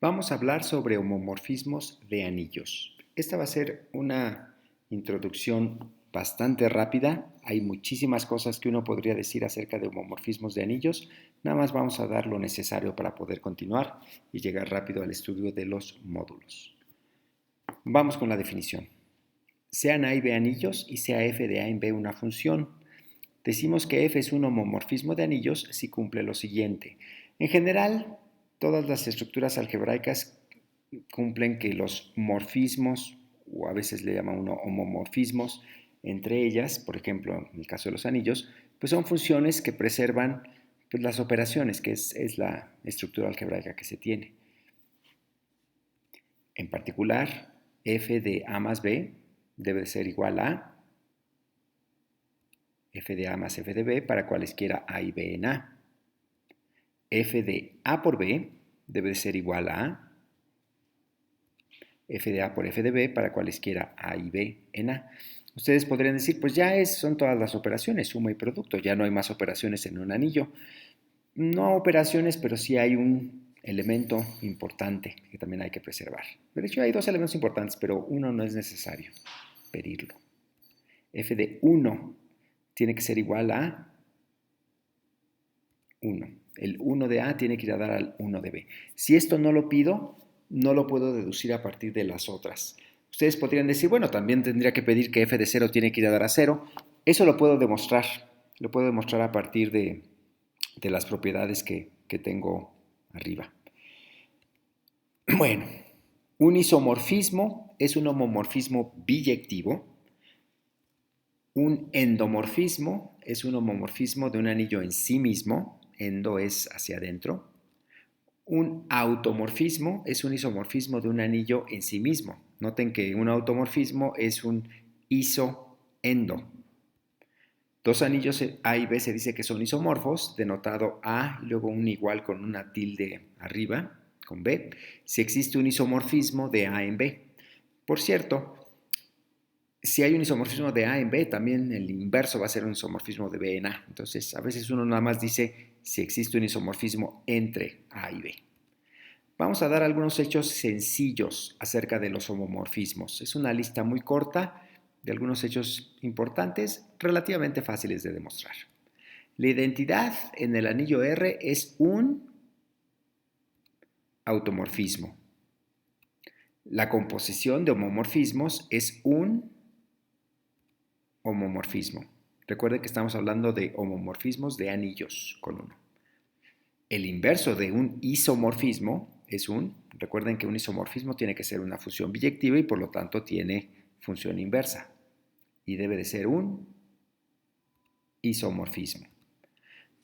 Vamos a hablar sobre homomorfismos de anillos. Esta va a ser una introducción bastante rápida. Hay muchísimas cosas que uno podría decir acerca de homomorfismos de anillos. Nada más vamos a dar lo necesario para poder continuar y llegar rápido al estudio de los módulos. Vamos con la definición. Sean A y B anillos y sea f de A en B una función. Decimos que f es un homomorfismo de anillos si cumple lo siguiente. En general, todas las estructuras algebraicas cumplen que los morfismos, o a veces le llama uno homomorfismos, entre ellas, por ejemplo, en el caso de los anillos, pues son funciones que preservan pues, las operaciones, que es la estructura algebraica que se tiene. En particular, f de A más B debe ser igual a f de A más f de B para cualesquiera A y B en A. F de A por B debe ser igual a f de A por f de B para cualesquiera A y B en A. Ustedes podrían decir, pues ya son todas las operaciones, suma y producto, ya no hay más operaciones en un anillo. No operaciones, pero sí hay un elemento importante que también hay que preservar. De hecho, hay dos elementos importantes, pero uno no es necesario pedirlo. F de 1 tiene que ser igual a 1. El 1 de A tiene que ir a dar al 1 de B. Si esto no lo pido, no lo puedo deducir a partir de las otras. Ustedes podrían decir, bueno, también tendría que pedir que f de 0 tiene que ir a dar a 0. Eso lo puedo demostrar. Lo puedo demostrar a partir de las propiedades que tengo arriba. Bueno, un isomorfismo es un homomorfismo biyectivo. Un endomorfismo es un homomorfismo de un anillo en sí mismo. Endo es hacia adentro. Un automorfismo es un isomorfismo de un anillo en sí mismo. Noten que un automorfismo es un isoendo. Dos anillos A y B se dice que son isomorfos, denotado A y luego un igual con una tilde arriba, con B, si existe un isomorfismo de A en B. Por cierto, si hay un isomorfismo de A en B, también el inverso va a ser un isomorfismo de B en A. Entonces, a veces uno nada más dice si existe un isomorfismo entre A y B. Vamos a dar algunos hechos sencillos acerca de los homomorfismos. Es una lista muy corta de algunos hechos importantes, relativamente fáciles de demostrar. La identidad en el anillo R es un automorfismo. La composición de homomorfismos es un homomorfismo. Recuerden que estamos hablando de homomorfismos de anillos con uno. El inverso de un isomorfismo es recuerden que un isomorfismo tiene que ser una función biyectiva y por lo tanto tiene función inversa. Y debe de ser un isomorfismo.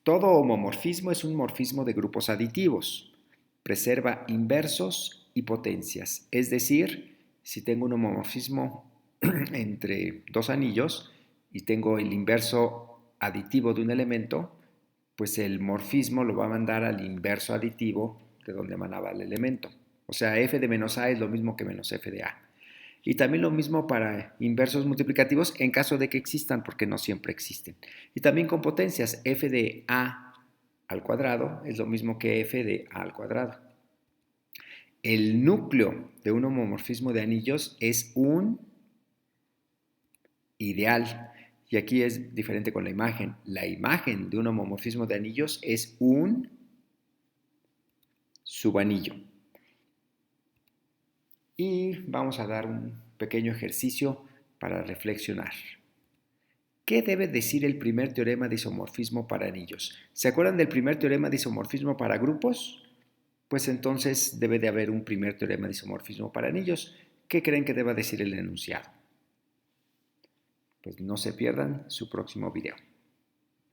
Todo homomorfismo es un morfismo de grupos aditivos. Preserva inversos y potencias. Es decir, si tengo un homomorfismo entre dos anillos y tengo el inverso aditivo de un elemento, pues el morfismo lo va a mandar al inverso aditivo de donde emanaba el elemento. O sea, f de menos a es lo mismo que menos f de a. Y también lo mismo para inversos multiplicativos en caso de que existan, porque no siempre existen. Y también con potencias, f de a al cuadrado es lo mismo que f de a al cuadrado. El núcleo de un homomorfismo de anillos es un ideal. Y aquí es diferente con la imagen. La imagen de un homomorfismo de anillos es un subanillo. Y vamos a dar un pequeño ejercicio para reflexionar. ¿Qué debe decir el primer teorema de isomorfismo para anillos? ¿Se acuerdan del primer teorema de isomorfismo para grupos? Pues entonces debe de haber un primer teorema de isomorfismo para anillos. ¿Qué creen que deba decir el enunciado? Pues no se pierdan su próximo video.